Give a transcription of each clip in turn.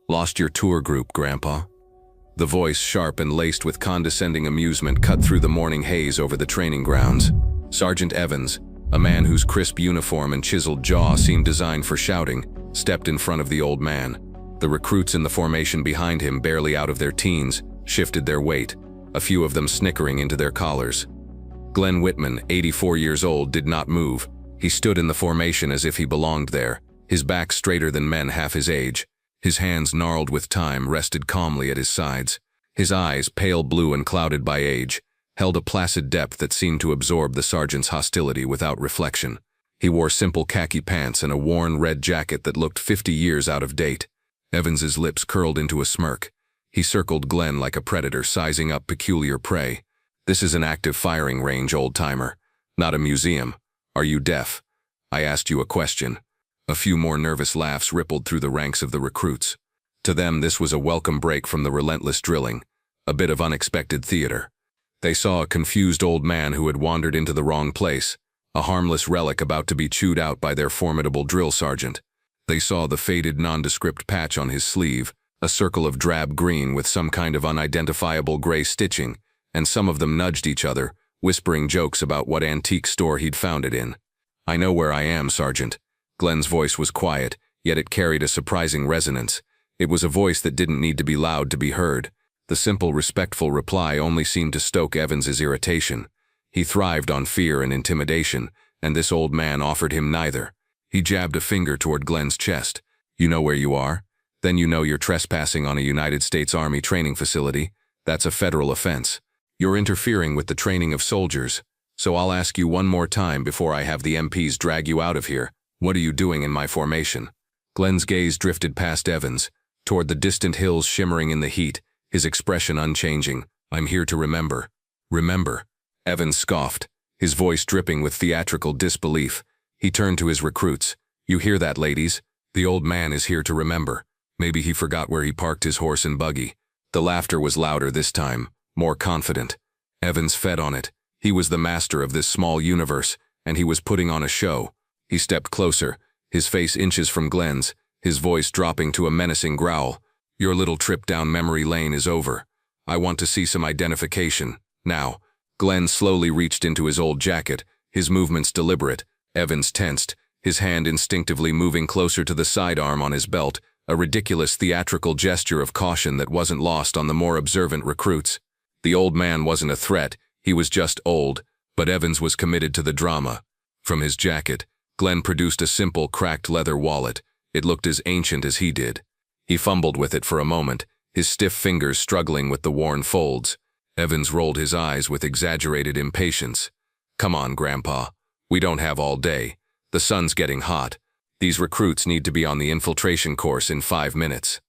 "Lost your tour group, Grandpa?" The voice, sharp and laced with condescending amusement, cut through the morning haze over the training grounds. Sergeant Evans, a man whose crisp uniform and chiseled jaw seemed designed for shouting, stepped in front of the old man. The recruits in the formation behind him, barely out of their teens, shifted their weight, a few of them snickering into their collars. Glenn Whitman, 84 years old, did not move. He stood in the formation as if he belonged there, his back straighter than men half his age. His hands, gnarled with time, rested calmly at his sides. His eyes, pale blue and clouded by age, held a placid depth that seemed to absorb the sergeant's hostility without reflection. He wore simple khaki pants and a worn red jacket that looked 50 years out of date. Evans's lips curled into a smirk. He circled Glenn like a predator sizing up peculiar prey. "This is an active firing range, old-timer, not a museum. Are you deaf? I asked you a question." A few more nervous laughs rippled through the ranks of the recruits. To them, this was a welcome break from the relentless drilling, a bit of unexpected theater. They saw a confused old man who had wandered into the wrong place, a harmless relic about to be chewed out by their formidable drill sergeant. They saw the faded nondescript patch on his sleeve, a circle of drab green with some kind of unidentifiable gray stitching, and some of them nudged each other, whispering jokes about what antique store he'd found it in. "I know where I am, Sergeant." Glenn's voice was quiet, yet it carried a surprising resonance. It was a voice that didn't need to be loud to be heard. The simple, respectful reply only seemed to stoke Evans's irritation. He thrived on fear and intimidation, and this old man offered him neither. He jabbed a finger toward Glenn's chest. "You know where you are? Then you know you're trespassing on a United States Army training facility. That's a federal offense. You're interfering with the training of soldiers. So I'll ask you one more time before I have the MPs drag you out of here. What are you doing in my formation?" Glenn's gaze drifted past Evans, toward the distant hills shimmering in the heat, his expression unchanging. "I'm here to remember." "Remember?" Evans scoffed, his voice dripping with theatrical disbelief. He turned to his recruits. "You hear that, ladies? The old man is here to remember. Maybe he forgot where he parked his horse and buggy." The laughter was louder this time, more confident. Evans fed on it. He was the master of this small universe, and he was putting on a show. He stepped closer, his face inches from Glenn's, his voice dropping to a menacing growl. "Your little trip down memory lane is over. I want to see some identification, now." Glenn slowly reached into his old jacket, his movements deliberate. Evans tensed, his hand instinctively moving closer to the sidearm on his belt, a ridiculous theatrical gesture of caution that wasn't lost on the more observant recruits. The old man wasn't a threat, he was just old, but Evans was committed to the drama. From his jacket, Glenn produced a simple, cracked leather wallet. It looked as ancient as he did. He fumbled with it for a moment, his stiff fingers struggling with the worn folds. Evans rolled his eyes with exaggerated impatience. "Come on, Grandpa. We don't have all day. The sun's getting hot. These recruits need to be on the infiltration course in 5 minutes."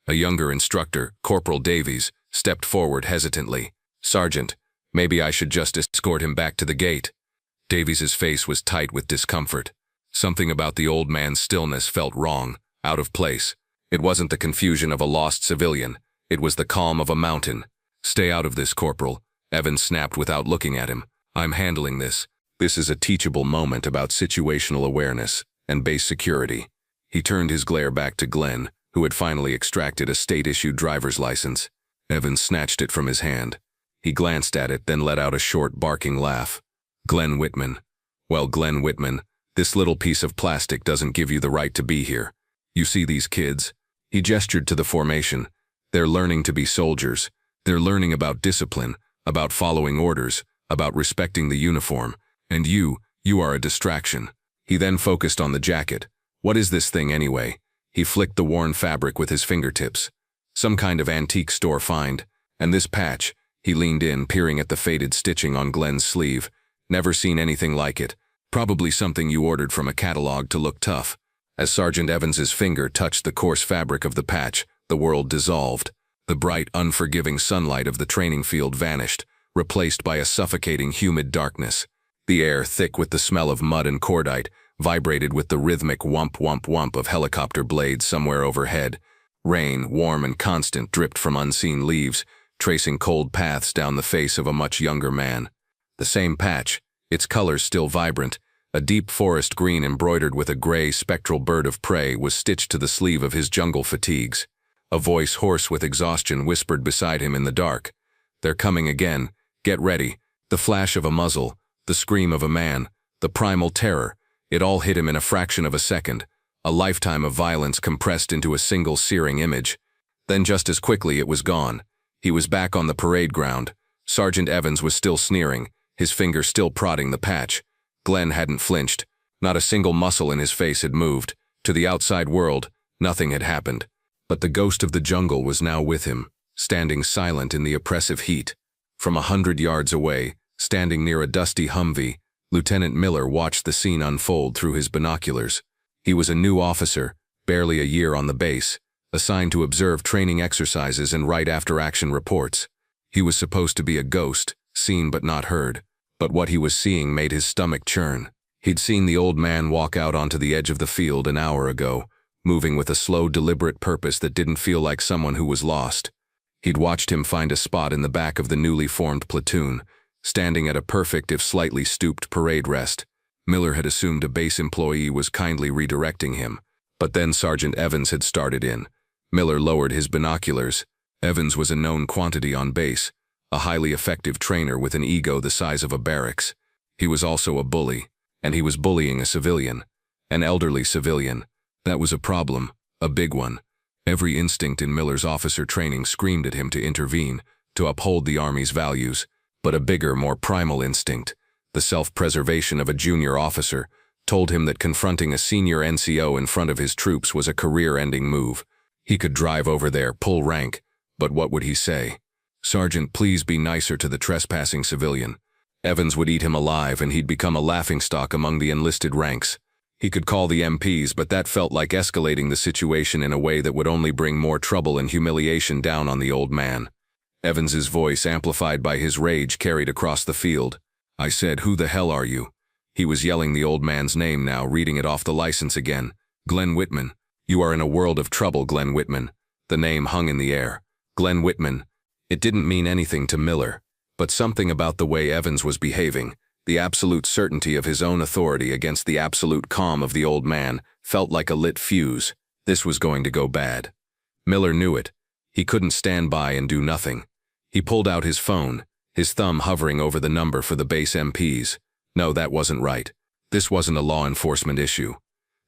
A younger instructor, Corporal Davies, stepped forward hesitantly. "Sergeant, maybe I should just escort him back to the gate." Davies's face was tight with discomfort. Something about the old man's stillness felt wrong, out of place. It wasn't the confusion of a lost civilian. It was the calm of a mountain. "Stay out of this, Corporal," Evans snapped without looking at him. "I'm handling this. This is a teachable moment about situational awareness and base security." He turned his glare back to Glenn, who had finally extracted a state-issued driver's license. Evans snatched it from his hand. He glanced at it, then let out a short, barking laugh. "Glenn Whitman. Well, Glenn Whitman, this little piece of plastic doesn't give you the right to be here. You see these kids?" He gestured to the formation. "They're learning to be soldiers. They're learning about discipline, about following orders, about respecting the uniform. And you are a distraction." He then focused on the jacket. "What is this thing anyway?" He flicked the worn fabric with his fingertips. "Some kind of antique store find. And this patch," he leaned in, peering at the faded stitching on Glenn's sleeve. "Never seen anything like it. Probably something you ordered from a catalog to look tough." As Sergeant Evans's finger touched the coarse fabric of the patch, the world dissolved. The bright, unforgiving sunlight of the training field vanished, replaced by a suffocating, humid darkness. The air, thick with the smell of mud and cordite, vibrated with the rhythmic whump-whump-whump of helicopter blades somewhere overhead. Rain, warm and constant, dripped from unseen leaves, tracing cold paths down the face of a much younger man. The same patch, its colors still vibrant, a deep forest green embroidered with a gray, spectral bird of prey, was stitched to the sleeve of his jungle fatigues. A voice hoarse with exhaustion whispered beside him in the dark. "They're coming again. Get ready." The flash of a muzzle, the scream of a man, the primal terror, it all hit him in a fraction of a second. A lifetime of violence compressed into a single searing image. Then just as quickly it was gone. He was back on the parade ground. Sergeant Evans was still sneering, his finger still prodding the patch. Glenn hadn't flinched. Not a single muscle in his face had moved. To the outside world, nothing had happened. But the ghost of the jungle was now with him, standing silent in the oppressive heat. From 100 yards away, standing near a dusty Humvee, Lieutenant Miller watched the scene unfold through his binoculars. He was a new officer, barely a year on the base, assigned to observe training exercises and write after-action reports. He was supposed to be a ghost, seen but not heard. But what he was seeing made his stomach churn. He'd seen the old man walk out onto the edge of the field an hour ago, moving with a slow, deliberate purpose that didn't feel like someone who was lost. He'd watched him find a spot in the back of the newly formed platoon, standing at a perfect if slightly stooped parade rest. Miller had assumed a base employee was kindly redirecting him. But then Sergeant Evans had started in. Miller lowered his binoculars. Evans was a known quantity on base, a highly effective trainer with an ego the size of a barracks. He was also a bully, and he was bullying a civilian, an elderly civilian. That was a problem, a big one. Every instinct in Miller's officer training screamed at him to intervene, to uphold the Army's values. But a bigger, more primal instinct, the self-preservation of a junior officer, told him that confronting a senior NCO in front of his troops was a career-ending move. He could drive over there, pull rank, but what would he say? "Sergeant, please be nicer to the trespassing civilian." Evans would eat him alive and he'd become a laughingstock among the enlisted ranks. He could call the MPs, but that felt like escalating the situation in a way that would only bring more trouble and humiliation down on the old man. Evans's voice, amplified by his rage, carried across the field. "I said, who the hell are you?" He was yelling the old man's name now, reading it off the license again. "Glenn Whitman. You are in a world of trouble, Glenn Whitman." The name hung in the air. Glenn Whitman. It didn't mean anything to Miller, but something about the way Evans was behaving, the absolute certainty of his own authority against the absolute calm of the old man, felt like a lit fuse. This was going to go bad. Miller knew it. He couldn't stand by and do nothing. He pulled out his phone, his thumb hovering over the number for the base MPs. No, that wasn't right. This wasn't a law enforcement issue.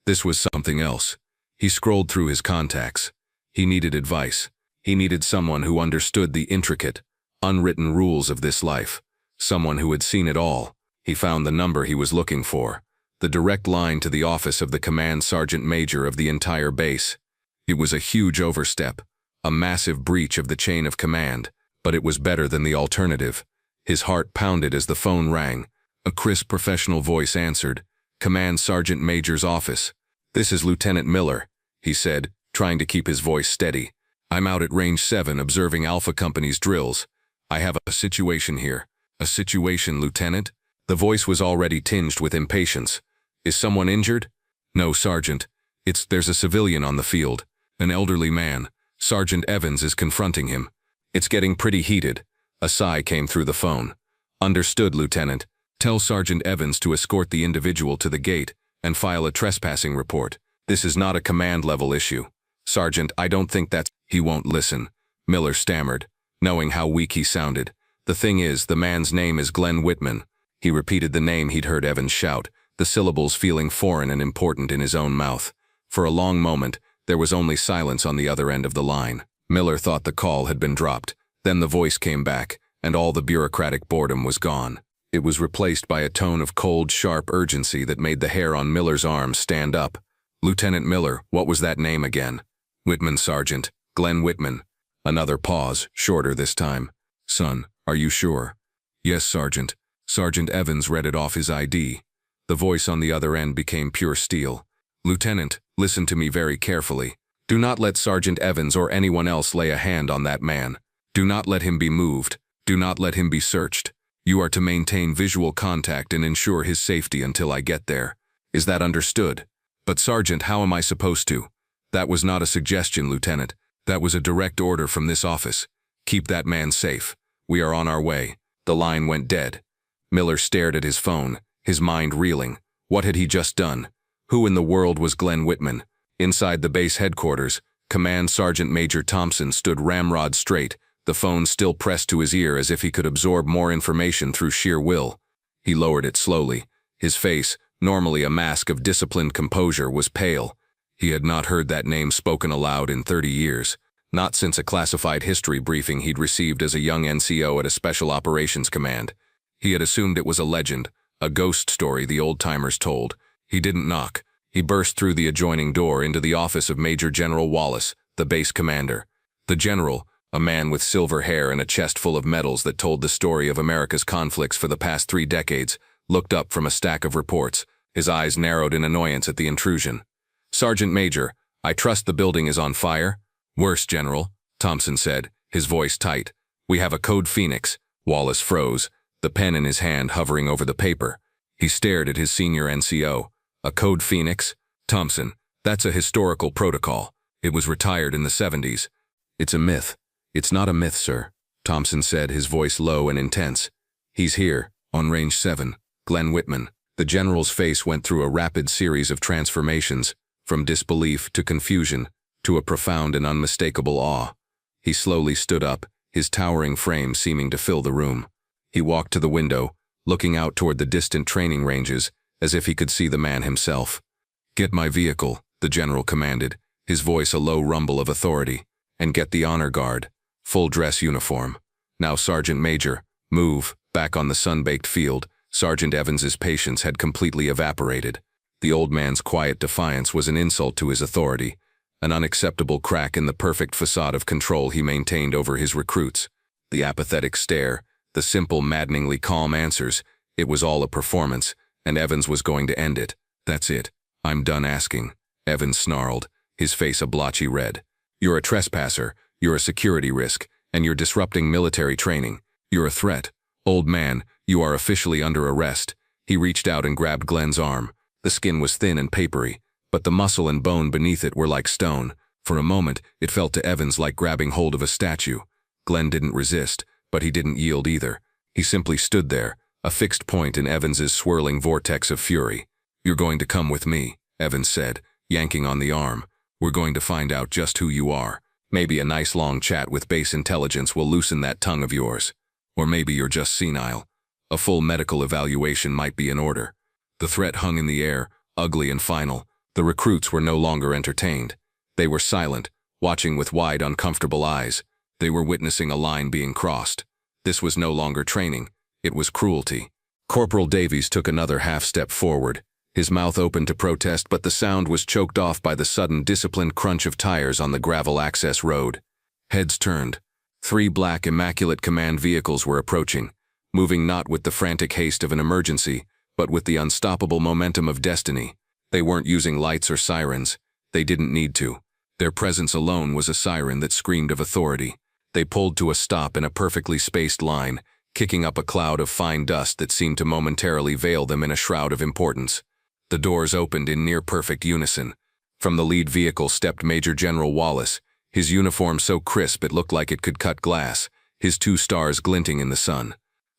This was something else. He scrolled through his contacts. He needed advice. He needed someone who understood the intricate, unwritten rules of this life. Someone who had seen it all. He found the number he was looking for. The direct line to the office of the command sergeant major of the entire base. It was a huge overstep, a massive breach of the chain of command, but it was better than the alternative. His heart pounded as the phone rang. A crisp professional voice answered. "Command Sergeant Major's office." "This is Lieutenant Miller," he said, trying to keep his voice steady. "I'm out at Range 7 observing Alpha Company's drills. I have a situation here." "A situation, Lieutenant?" The voice was already tinged with impatience. "Is someone injured?" "No, Sergeant. There's a civilian on the field. An elderly man. Sergeant Evans is confronting him. It's getting pretty heated." A sigh came through the phone. "Understood, Lieutenant. Tell Sergeant Evans to escort the individual to the gate and file a trespassing report. This is not a command-level issue." "Sergeant, I don't think that's—" "He won't listen," Miller stammered, knowing how weak he sounded. "The thing is, the man's name is Glenn Whitman." He repeated the name he'd heard Evans shout, the syllables feeling foreign and important in his own mouth. For a long moment, there was only silence on the other end of the line. Miller thought the call had been dropped. Then the voice came back, and all the bureaucratic boredom was gone. It was replaced by a tone of cold, sharp urgency that made the hair on Miller's arms stand up. "Lieutenant Miller, what was that name again?" "Whitman, Sergeant. Glenn Whitman." Another pause, shorter this time. "Son, are you sure?" "Yes, Sergeant." Sergeant Evans read it off his ID. The voice on the other end became pure steel. "Lieutenant, listen to me very carefully. Do not let Sergeant Evans or anyone else lay a hand on that man. Do not let him be moved. Do not let him be searched. You are to maintain visual contact and ensure his safety until I get there. Is that understood?" "But Sergeant, how am I supposed to?" "That was not a suggestion, Lieutenant. That was a direct order from this office. Keep that man safe. We are on our way." The line went dead. Miller stared at his phone, his mind reeling. What had he just done? Who in the world was Glenn Whitman? Inside the base headquarters, Command Sergeant Major Thompson stood ramrod straight, the phone still pressed to his ear as if he could absorb more information through sheer will. He lowered it slowly. His face, normally a mask of disciplined composure, was pale. He had not heard that name spoken aloud in 30 years, not since a classified history briefing he'd received as a young NCO at a Special Operations Command. He had assumed it was a legend, a ghost story the old-timers told. He didn't knock. He burst through the adjoining door into the office of Major General Wallace, the base commander. The general, a man with silver hair and a chest full of medals that told the story of America's conflicts for the past 3 decades, looked up from a stack of reports, his eyes narrowed in annoyance at the intrusion. "Sergeant Major, I trust the building is on fire?" "Worse, General," Thompson said, his voice tight. "We have a Code Phoenix." Wallace froze, the pen in his hand hovering over the paper. He stared at his senior NCO. "A Code Phoenix? Thompson, that's a historical protocol. It was retired in the 70s. "It's a myth." "It's not a myth, sir," Thompson said, his voice low and intense. "He's here, on Range 7, Glenn Whitman." The general's face went through a rapid series of transformations, from disbelief to confusion, to a profound and unmistakable awe. He slowly stood up, his towering frame seeming to fill the room. He walked to the window, looking out toward the distant training ranges, as if he could see the man himself. "Get my vehicle," the general commanded, his voice a low rumble of authority. "And get the honor guard. Full dress uniform. Now, Sergeant Major, move." Back on the sun-baked field, Sergeant Evans's patience had completely evaporated. The old man's quiet defiance was an insult to his authority, an unacceptable crack in the perfect facade of control he maintained over his recruits. The apathetic stare, the simple, maddeningly calm answers, it was all a performance, and Evans was going to end it. "That's it. I'm done asking," Evans snarled, his face a blotchy red. "You're a trespasser, you're a security risk, and you're disrupting military training. You're a threat. Old man, you are officially under arrest." He reached out and grabbed Glenn's arm. The skin was thin and papery, but the muscle and bone beneath it were like stone. For a moment, it felt to Evans like grabbing hold of a statue. Glenn didn't resist, but he didn't yield either. He simply stood there, a fixed point in Evans's swirling vortex of fury. "You're going to come with me," Evans said, yanking on the arm. "We're going to find out just who you are. Maybe a nice long chat with base intelligence will loosen that tongue of yours. Or maybe you're just senile. A full medical evaluation might be in order." The threat hung in the air, ugly and final. The recruits were no longer entertained. They were silent, watching with wide, uncomfortable eyes. They were witnessing a line being crossed. This was no longer training. It was cruelty. Corporal Davies took another half-step forward, his mouth open to protest, but the sound was choked off by the sudden, disciplined crunch of tires on the gravel access road. Heads turned. 3 black, immaculate command vehicles were approaching, moving not with the frantic haste of an emergency, but with the unstoppable momentum of destiny. They weren't using lights or sirens. They didn't need to. Their presence alone was a siren that screamed of authority. They pulled to a stop in a perfectly spaced line, kicking up a cloud of fine dust that seemed to momentarily veil them in a shroud of importance. The doors opened in near-perfect unison. From the lead vehicle stepped Major General Wallace, his uniform so crisp it looked like it could cut glass, his 2 stars glinting in the sun.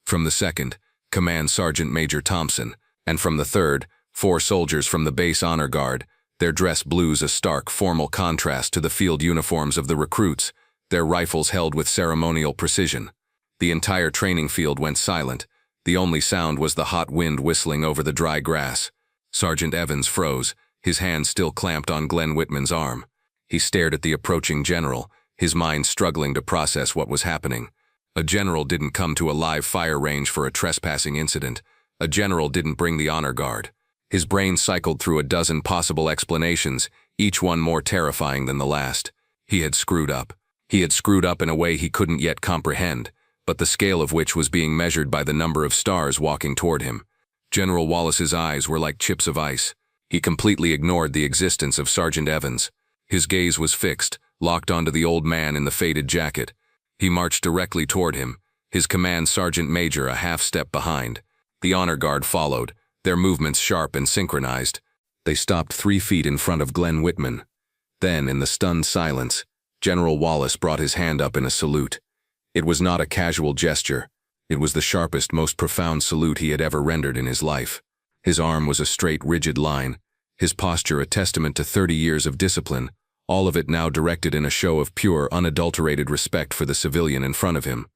From the second, Command Sergeant Major Thompson, and from the third, 4 soldiers from the base honor guard, their dress blues a stark, formal contrast to the field uniforms of the recruits, their rifles held with ceremonial precision. The entire training field went silent. The only sound was the hot wind whistling over the dry grass. Sergeant Evans froze, his hand still clamped on Glenn Whitman's arm. He stared at the approaching general, his mind struggling to process what was happening. A general didn't come to a live fire range for a trespassing incident. A general didn't bring the honor guard. His brain cycled through a dozen possible explanations, each one more terrifying than the last. He had screwed up. He had screwed up in a way he couldn't yet comprehend, but the scale of which was being measured by the number of stars walking toward him. General Wallace's eyes were like chips of ice. He completely ignored the existence of Sergeant Evans. His gaze was fixed, locked onto the old man in the faded jacket. He marched directly toward him, his command sergeant major a half-step behind. The honor guard followed, their movements sharp and synchronized. They stopped 3 feet in front of Glenn Whitman. Then, in the stunned silence, General Wallace brought his hand up in a salute. It was not a casual gesture. It was the sharpest, most profound salute he had ever rendered in his life. His arm was a straight, rigid line, his posture a testament to 30 years of discipline, all of it now directed in a show of pure, unadulterated respect for the civilian in front of him.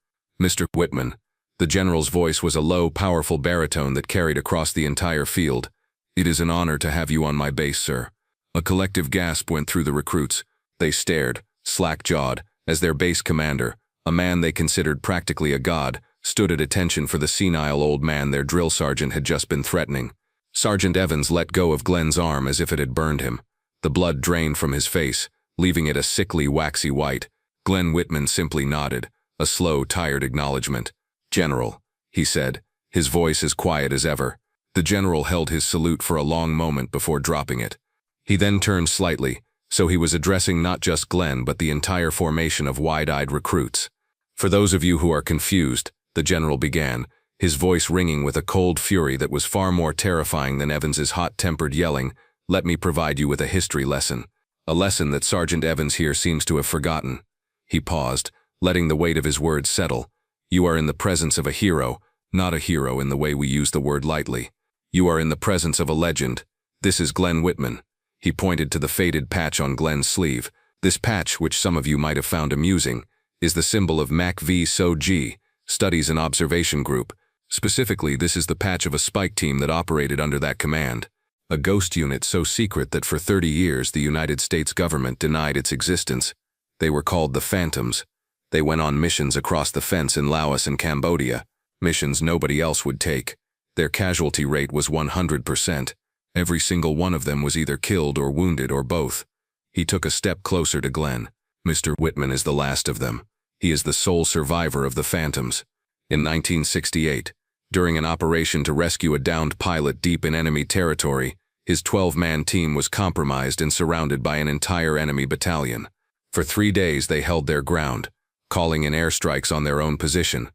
"Mr. Whitman." The general's voice was a low, powerful baritone that carried across the entire field. "It is an honor to have you on my base, sir." A collective gasp went through the recruits. They stared, slack-jawed, as their base commander, a man they considered practically a god, stood at attention for the senile old man their drill sergeant had just been threatening. Sergeant Evans let go of Glenn's arm as if it had burned him. The blood drained from his face, leaving it a sickly, waxy white. Glenn Whitman simply nodded, a slow, tired acknowledgement. "General," he said, his voice as quiet as ever. The general held his salute for a long moment before dropping it. He then turned slightly, so he was addressing not just Glenn but the entire formation of wide-eyed recruits. "For those of you who are confused," the general began, his voice ringing with a cold fury that was far more terrifying than Evans's hot-tempered yelling, "let me provide you with a history lesson. A lesson that Sergeant Evans here seems to have forgotten." He paused, letting the weight of his words settle. "You are in the presence of a hero, not a hero in the way we use the word lightly. You are in the presence of a legend. This is Glenn Whitman." He pointed to the faded patch on Glenn's sleeve. This patch, which some of you might have found amusing, is the symbol of MAC V SO G, Studies and Observation Group. Specifically, this is the patch of a spike team that operated under that command. A ghost unit so secret that for 30 years the United States government denied its existence. They were called the Phantoms. They went on missions across the fence in Laos and Cambodia, missions nobody else would take. Their casualty rate was 100%. Every single one of them was either killed or wounded or both. He took a step closer to Glenn. "Mr. Whitman is the last of them. He is the sole survivor of the Phantoms. In 1968, during an operation to rescue a downed pilot deep in enemy territory, his 12-man team was compromised and surrounded by an entire enemy battalion. For 3 days they held their ground, calling in airstrikes on their own position.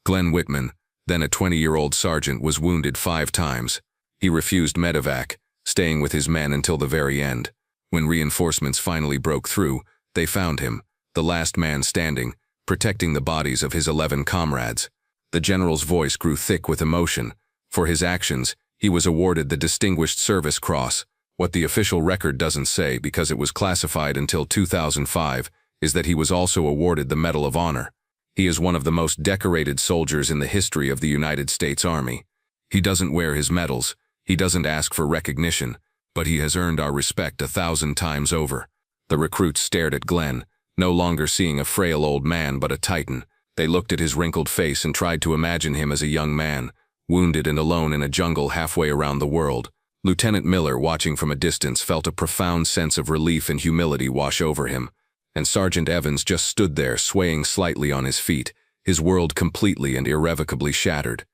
Glenn Whitman, then a 20-year-old sergeant, was wounded 5 times. He refused medevac, staying with his men until the very end. When reinforcements finally broke through, they found him, the last man standing, protecting the bodies of his 11 comrades. The general's voice grew thick with emotion. For his actions, he was awarded the Distinguished Service Cross. What the official record doesn't say, because it was classified until 2005, is that he was also awarded the Medal of Honor. He is one of the most decorated soldiers in the history of the United States Army. He doesn't wear his medals, he doesn't ask for recognition, but he has earned our respect 1,000 times over. The recruits stared at Glenn, no longer seeing a frail old man but a titan. They looked at his wrinkled face and tried to imagine him as a young man, wounded and alone in a jungle halfway around the world. Lieutenant Miller, watching from a distance, felt a profound sense of relief and humility wash over him. And Sergeant Evans just stood there, swaying slightly on his feet, his world completely and irrevocably shattered.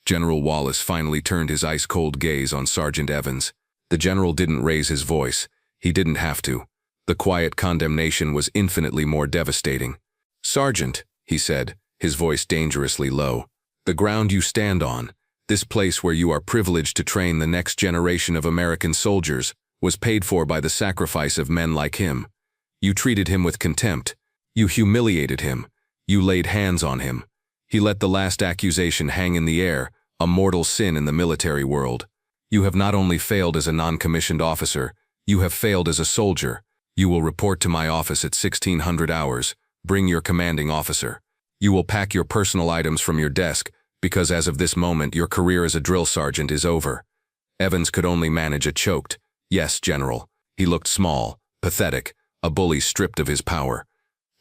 General Wallace finally turned his ice-cold gaze on Sergeant Evans. The general didn't raise his voice. He didn't have to. The quiet condemnation was infinitely more devastating. "Sergeant," he said, his voice dangerously low, "the ground you stand on, this place where you are privileged to train the next generation of American soldiers, was paid for by the sacrifice of men like him. You treated him with contempt. You humiliated him. You laid hands on him. He let the last accusation hang in the air, a mortal sin in the military world. You have not only failed as a non-commissioned officer, you have failed as a soldier. You will report to my office at 1600 hours. Bring your commanding officer. You will pack your personal items from your desk, because as of this moment your career as a drill sergeant is over." Evans could only manage a choked, "Yes, General." He looked small, pathetic, a bully stripped of his power.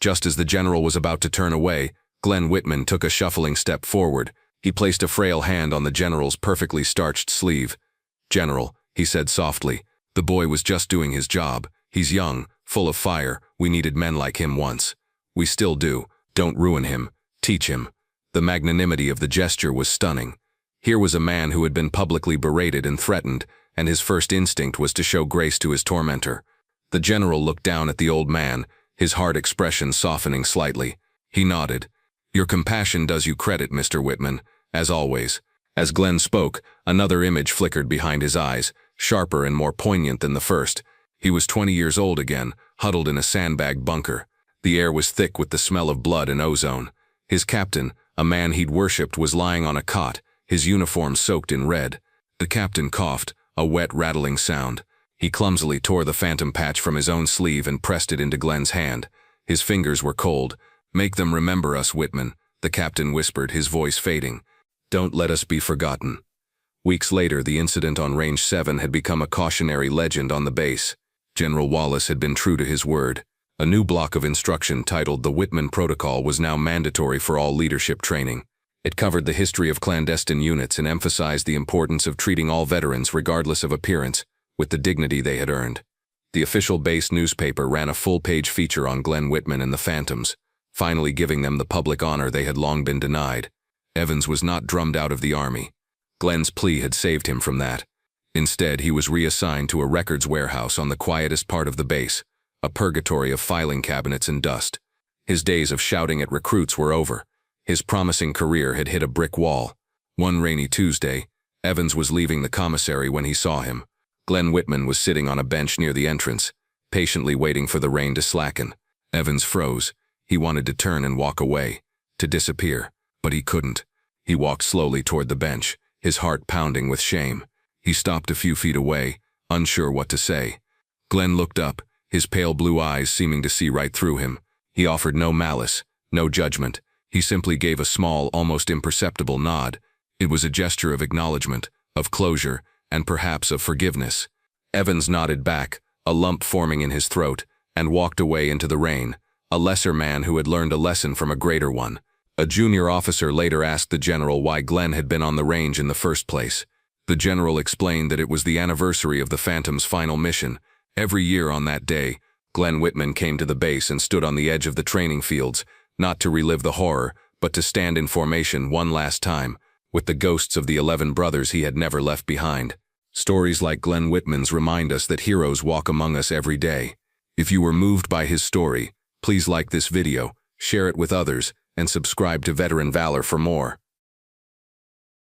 Just as the general was about to turn away, Glenn Whitman took a shuffling step forward. He placed a frail hand on the general's perfectly starched sleeve. "General," he said softly, "the boy was just doing his job. He's young, full of fire. We needed men like him once. We still do. Don't ruin him. Teach him." The magnanimity of the gesture was stunning. Here was a man who had been publicly berated and threatened, and his first instinct was to show grace to his tormentor. The general looked down at the old man, his hard expression softening slightly. He nodded. "Your compassion does you credit, Mr. Whitman, as always." As Glenn spoke, another image flickered behind his eyes, sharper and more poignant than the first. He was 20 years old again, huddled in a sandbag bunker. The air was thick with the smell of blood and ozone. His captain, a man he'd worshipped, was lying on a cot, his uniform soaked in red. The captain coughed, a wet, rattling sound. He clumsily tore the phantom patch from his own sleeve and pressed it into Glenn's hand. His fingers were cold. "Make them remember us, Whitman," the captain whispered, his voice fading. "Don't let us be forgotten." Weeks later, the incident on Range 7 had become a cautionary legend on the base. General Wallace had been true to his word. A new block of instruction titled the Whitman Protocol was now mandatory for all leadership training. It covered the history of clandestine units and emphasized the importance of treating all veterans, regardless of appearance, with the dignity they had earned. The official base newspaper ran a full-page feature on Glenn Whitman and the Phantoms, finally giving them the public honor they had long been denied. Evans was not drummed out of the Army. Glenn's plea had saved him from that. Instead, he was reassigned to a records warehouse on the quietest part of the base, a purgatory of filing cabinets and dust. His days of shouting at recruits were over. His promising career had hit a brick wall. One rainy Tuesday, Evans was leaving the commissary when he saw him. Glenn Whitman was sitting on a bench near the entrance, patiently waiting for the rain to slacken. Evans froze. He wanted to turn and walk away, to disappear, but he couldn't. He walked slowly toward the bench, his heart pounding with shame. He stopped a few feet away, unsure what to say. Glenn looked up, his pale blue eyes seeming to see right through him. He offered no malice, no judgment. He simply gave a small, almost imperceptible nod. It was a gesture of acknowledgement, of closure, and perhaps of forgiveness. Evans nodded back, a lump forming in his throat, and walked away into the rain, a lesser man who had learned a lesson from a greater one. A junior officer later asked the general why Glenn had been on the range in the first place. The general explained that it was the anniversary of the Phantom's final mission. Every year on that day, Glenn Whitman came to the base and stood on the edge of the training fields, not to relive the horror, but to stand in formation one last time, with the ghosts of the 11 brothers he had never left behind. Stories like Glenn Whitman's remind us that heroes walk among us every day. If you were moved by his story, please like this video, share it with others, and subscribe to Veteran Valor for more.